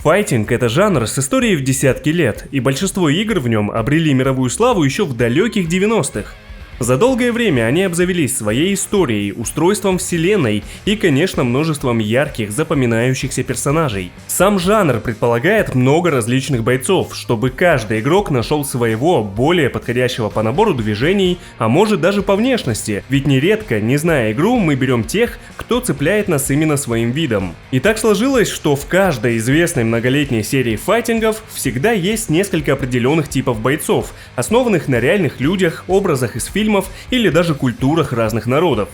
Файтинг – это жанр с историей в десятки лет, и большинство игр в нем обрели мировую славу еще в далеких 90-х. За долгое время они обзавелись своей историей, устройством вселенной и, конечно, множеством ярких, запоминающихся персонажей. Сам жанр предполагает много различных бойцов, чтобы каждый игрок нашел своего, более подходящего по набору движений, а может даже по внешности, ведь нередко, не зная игру, мы берем тех, кто цепляет нас именно своим видом. И так сложилось, что в каждой известной многолетней серии файтингов всегда есть несколько определенных типов бойцов, основанных на реальных людях, образах из фильмов или даже культурах разных народов.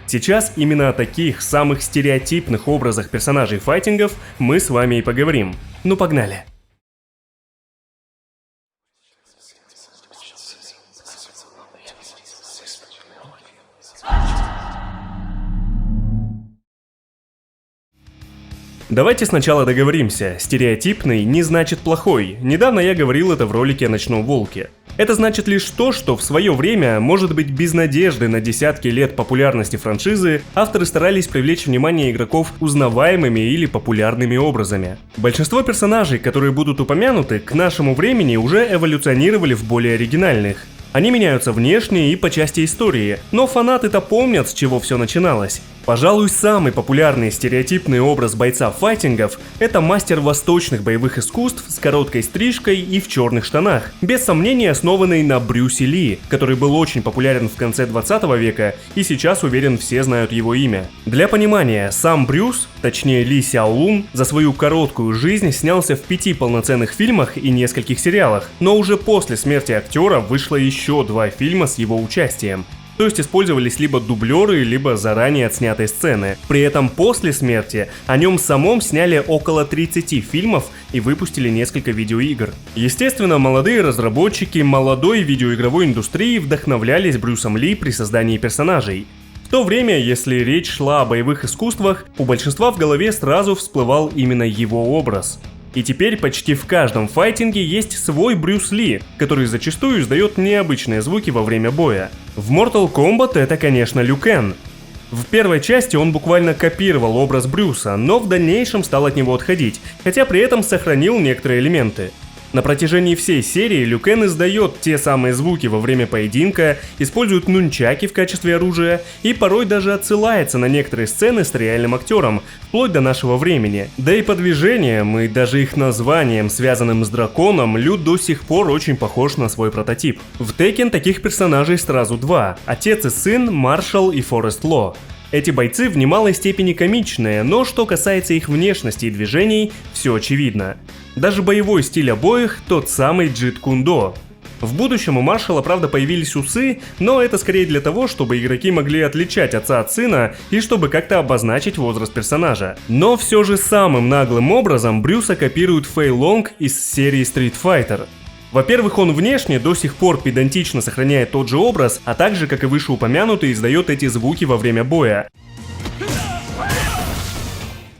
Сейчас именно о таких самых стереотипных образах персонажей файтингов мы с вами и поговорим. Ну погнали! Давайте сначала договоримся, стереотипный не значит плохой, недавно я говорил это в ролике о Ночном Волке. Это значит лишь то, что в свое время, может быть без надежды на десятки лет популярности франшизы, авторы старались привлечь внимание игроков узнаваемыми или популярными образами. Большинство персонажей, которые будут упомянуты, к нашему времени уже эволюционировали в более оригинальных. Они меняются внешне и по части истории, но фанаты-то помнят, с чего все начиналось. Пожалуй, самый популярный стереотипный образ бойца файтингов – это мастер восточных боевых искусств с короткой стрижкой и в черных штанах, без сомнения основанный на Брюсе Ли, который был очень популярен в конце 20 века и сейчас, уверен, все знают его имя. Для понимания, сам Брюс, точнее Ли Сяолун, за свою короткую жизнь снялся в 5 полноценных фильмах и нескольких сериалах, но уже после смерти актера вышло еще 2 фильма с его участием. То есть использовались либо дублеры, либо заранее отснятые сцены. При этом после смерти о нем самом сняли около 30 фильмов и выпустили несколько видеоигр. Естественно, молодые разработчики молодой видеоигровой индустрии вдохновлялись Брюсом Ли при создании персонажей. В то время, если речь шла о боевых искусствах, у большинства в голове сразу всплывал именно его образ. И теперь почти в каждом файтинге есть свой Брюс Ли, который зачастую издает необычные звуки во время боя. В Mortal Kombat это, конечно, Лю Кэн. В первой части он буквально копировал образ Брюса, но в дальнейшем стал от него отходить, хотя при этом сохранил некоторые элементы. На протяжении всей серии Лю Кэн издает те самые звуки во время поединка, использует нунчаки в качестве оружия и порой даже отсылается на некоторые сцены с реальным актером, вплоть до нашего времени. Да и по движениям и даже их названием, связанным с драконом, Лю до сих пор очень похож на свой прототип. В Tekken таких персонажей сразу 2 – отец и сын, Маршал и Форест Ло. Эти бойцы в немалой степени комичные, но что касается их внешности и движений, все очевидно. Даже боевой стиль обоих тот самый Джит Кун До. В будущем у Маршала, правда, появились усы, но это скорее для того, чтобы игроки могли отличать отца от сына и чтобы как-то обозначить возраст персонажа. Но все же самым наглым образом Брюса копирует Фэй Лонг из серии Street Fighter. Во-первых, он внешне до сих пор педантично сохраняет тот же образ, а также, как и вышеупомянутый, издает эти звуки во время боя.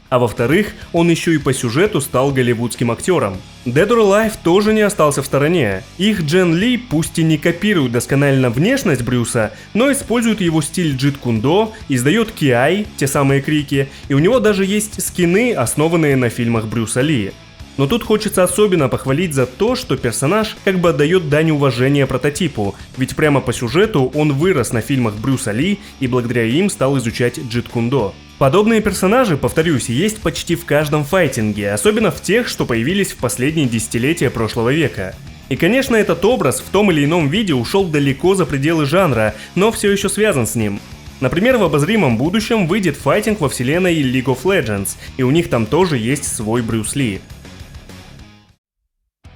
А во-вторых, он еще и по сюжету стал голливудским актером. Dead or Alive тоже не остался в стороне. Их Джен Ли пусть и не копирует досконально внешность Брюса, но использует его стиль Джит Кун До, издает Киай, те самые крики, и у него даже есть скины, основанные на фильмах Брюса Ли. Но тут хочется особенно похвалить за то, что персонаж как бы отдает дань уважения прототипу, ведь прямо по сюжету он вырос на фильмах Брюса Ли и благодаря им стал изучать Джит Кун До. Подобные персонажи, повторюсь, есть почти в каждом файтинге, особенно в тех, что появились в последние десятилетия прошлого века. И, конечно, этот образ в том или ином виде ушел далеко за пределы жанра, но все еще связан с ним. Например, в обозримом будущем выйдет файтинг во вселенной League of Legends, и у них там тоже есть свой Брюс Ли.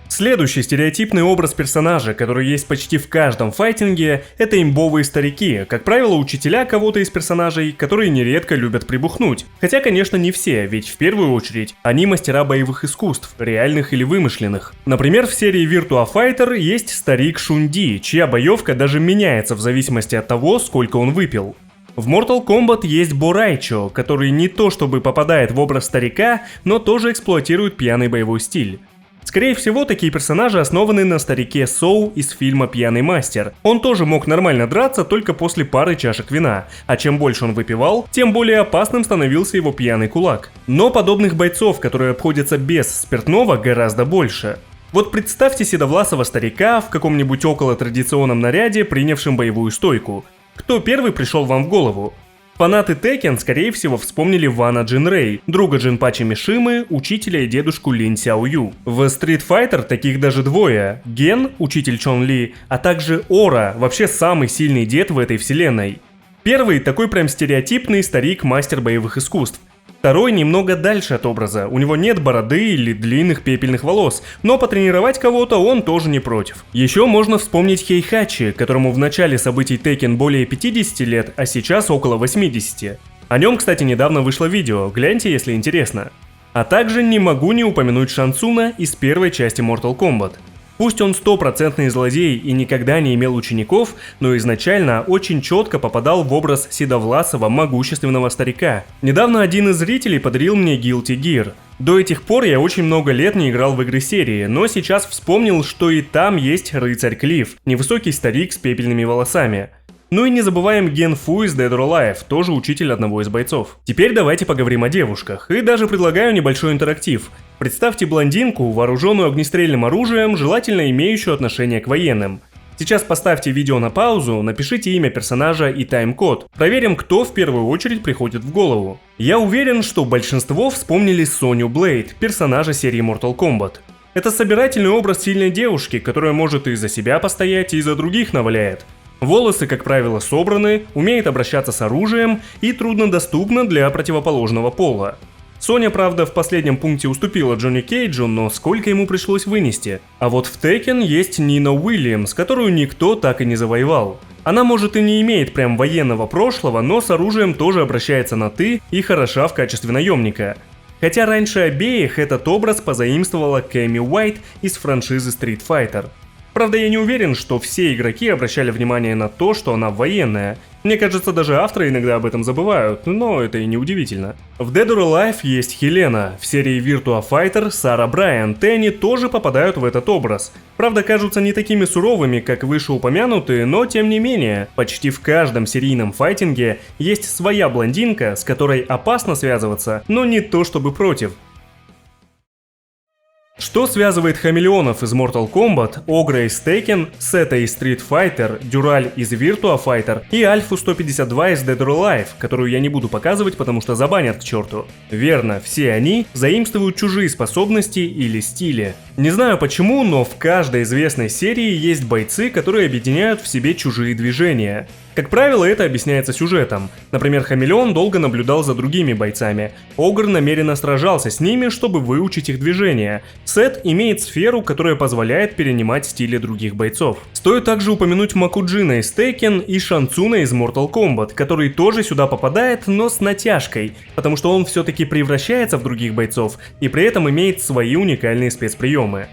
Следующий стереотипный образ персонажа, который есть почти в каждом файтинге, это имбовые старики, как правило, учителя кого-то из персонажей, которые нередко любят прибухнуть. Хотя, конечно, не все, ведь в первую очередь они мастера боевых искусств, реальных или вымышленных. Например, в серии Virtua Fighter есть старик Шунди, чья боевка даже меняется в зависимости от того, сколько он выпил. В Mortal Kombat есть Бо Райчо, который не то чтобы попадает в образ старика, но тоже эксплуатирует пьяный боевой стиль. Скорее всего, такие персонажи основаны на старике Соу из фильма «Пьяный мастер». Он тоже мог нормально драться только после пары чашек вина, а чем больше он выпивал, тем более опасным становился его пьяный кулак. Но подобных бойцов, которые обходятся без спиртного, гораздо больше. Вот представьте седовласого старика в каком-нибудь около традиционном наряде, принявшем боевую стойку. Кто первый пришел вам в голову? Фанаты Tekken, скорее всего, вспомнили Вана Джинрей, друга Джинпачи Мишимы, учителя и дедушку Лин Сяо Ю. В Street Fighter таких даже двое: Ген, учитель Чон Ли, а также Ора, вообще самый сильный дед в этой вселенной. Первый такой прям стереотипный старик-мастер боевых искусств. Второй немного дальше от образа, у него нет бороды или длинных пепельных волос, но потренировать кого-то он тоже не против. Еще можно вспомнить Хейхачи, которому в начале событий Tekken более 50 лет, а сейчас около 80. О нем, кстати, недавно вышло видео, гляньте, если интересно. А также не могу не упомянуть Шан Цуна из первой части Mortal Kombat. Пусть он стопроцентный злодей и никогда не имел учеников, но изначально очень четко попадал в образ седовласого, могущественного старика. Недавно один из зрителей подарил мне Guilty Gear. До этих пор я очень много лет не играл в игры серии, но сейчас вспомнил, что и там есть рыцарь Клифф, невысокий старик с пепельными волосами. Ну и не забываем Ген Фу из Dead or Alive, тоже учитель одного из бойцов. Теперь давайте поговорим о девушках, и даже предлагаю небольшой интерактив. Представьте блондинку, вооруженную огнестрельным оружием, желательно имеющую отношение к военным. Сейчас поставьте видео на паузу, напишите имя персонажа и тайм-код. Проверим, кто в первую очередь приходит в голову. Я уверен, что большинство вспомнили Соню Блейд, персонажа серии Mortal Kombat. Это собирательный образ сильной девушки, которая может и за себя постоять, и за других наваляет. Волосы, как правило, собраны, умеет обращаться с оружием и труднодоступна для противоположного пола. Соня, правда, в последнем пункте уступила Джонни Кейджу, но сколько ему пришлось вынести. А вот в Tekken есть Нина Уильямс, которую никто так и не завоевал. Она может и не имеет прям военного прошлого, но с оружием тоже обращается на «ты» и хороша в качестве наемника. Хотя раньше обеих этот образ позаимствовала Кэми Уайт из франшизы Street Fighter. Правда, я не уверен, что все игроки обращали внимание на то, что она военная. Мне кажется, даже авторы иногда об этом забывают, но это и не удивительно. В Dead or Alive есть Хелена, в серии Virtua Fighter Сара Брайант, и они тоже попадают в этот образ. Правда, кажутся не такими суровыми, как вышеупомянутые, но тем не менее, почти в каждом серийном файтинге есть своя блондинка, с которой опасно связываться, но не то чтобы против. Что связывает хамелеонов из Mortal Kombat, Огра из Tekken, Сета из Street Fighter, Дюраль из Virtua Fighter и Альфу 152 из Dead or Alive, которую я не буду показывать, потому что забанят к черту? Верно, все они заимствуют чужие способности или стили. Не знаю почему, но в каждой известной серии есть бойцы, которые объединяют в себе чужие движения. Как правило, это объясняется сюжетом. Например, Хамелеон долго наблюдал за другими бойцами. Огр намеренно сражался с ними, чтобы выучить их движения. Сет имеет сферу, которая позволяет перенимать стили других бойцов. Стоит также упомянуть Макуджина из Tekken и Шан Цуна из Mortal Kombat, который тоже сюда попадает, но с натяжкой, потому что он все-таки превращается в других бойцов и при этом имеет свои уникальные спецприемы.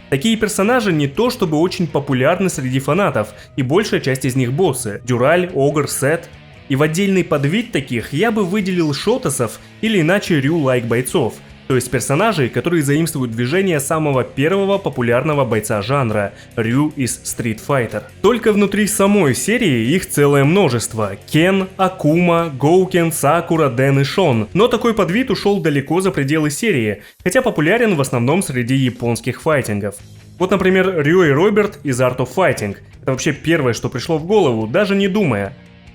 Такие персонажи не то чтобы очень популярны среди фанатов, и большая часть из них боссы – Дюраль, Огр, Сет. И в отдельный подвид таких я бы выделил шотасов или иначе Рю-лайк бойцов, то есть персонажей, которые заимствуют движения самого первого популярного бойца жанра – Рю из Street Fighter. Только внутри самой серии их целое множество – Кен, Акума, Гоукен, Сакура, Дэн и Шон. Но такой подвид ушел далеко за пределы серии, хотя популярен в основном среди японских файтингов. Вот, например, Рю и Роберт из Art of Fighting. Это вообще первое, что пришло в голову, даже не думая.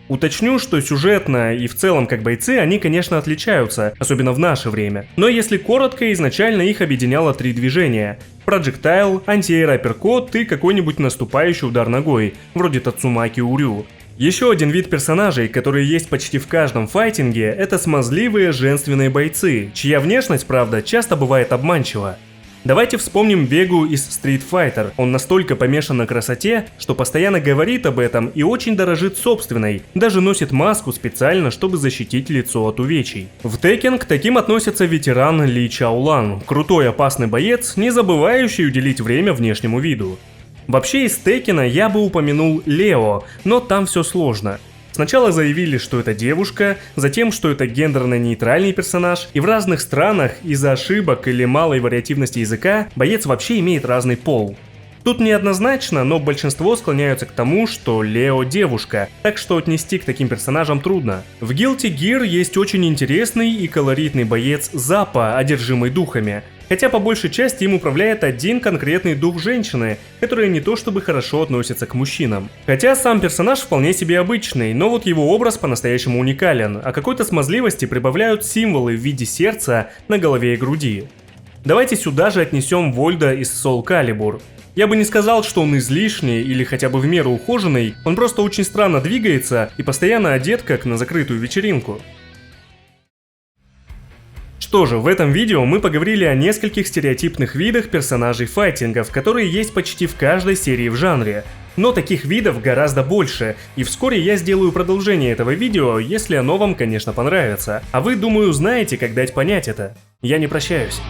Уточню, что сюжетно и в целом как бойцы они, конечно, отличаются, особенно в наше время. Но если коротко, изначально их объединяло 3 движения: Projectile, антиэйр апперкот и какой-нибудь наступающий удар ногой, вроде Тацумаки Урю. Еще один вид персонажей, которые есть почти в каждом файтинге, это смазливые женственные бойцы, чья внешность, правда, часто бывает обманчива. Давайте вспомним Вегу из Street Fighter. Он настолько помешан на красоте, что постоянно говорит об этом и очень дорожит собственной, даже носит маску специально, чтобы защитить лицо от увечий. В Tekken к таким относится ветеран Ли Чаолан, крутой опасный боец, не забывающий уделить время внешнему виду. Вообще из Теккена я бы упомянул Лео, но там все сложно. Сначала заявили, что это девушка, затем, что это гендерно-нейтральный персонаж, и в разных странах из-за ошибок или малой вариативности языка боец вообще имеет разный пол. Тут неоднозначно, но большинство склоняются к тому, что Лео девушка, так что отнести к таким персонажам трудно. В Guilty Gear есть очень интересный и колоритный боец Заппа, одержимый духами. Хотя по большей части им управляет один конкретный дух женщины, которая не то чтобы хорошо относится к мужчинам. Хотя сам персонаж вполне себе обычный, но вот его образ по-настоящему уникален, а какой-то смазливости прибавляют символы в виде сердца на голове и груди. Давайте сюда же отнесем Вольда из Soul Calibur. Я бы не сказал, что он излишний или хотя бы в меру ухоженный, он просто очень странно двигается и постоянно одет как на закрытую вечеринку. Что же, в этом видео мы поговорили о нескольких стереотипных видах персонажей файтингов, которые есть почти в каждой серии в жанре. Но таких видов гораздо больше, и вскоре я сделаю продолжение этого видео, если оно вам, конечно, понравится. А вы, думаю, знаете, как дать понять это. Я не прощаюсь.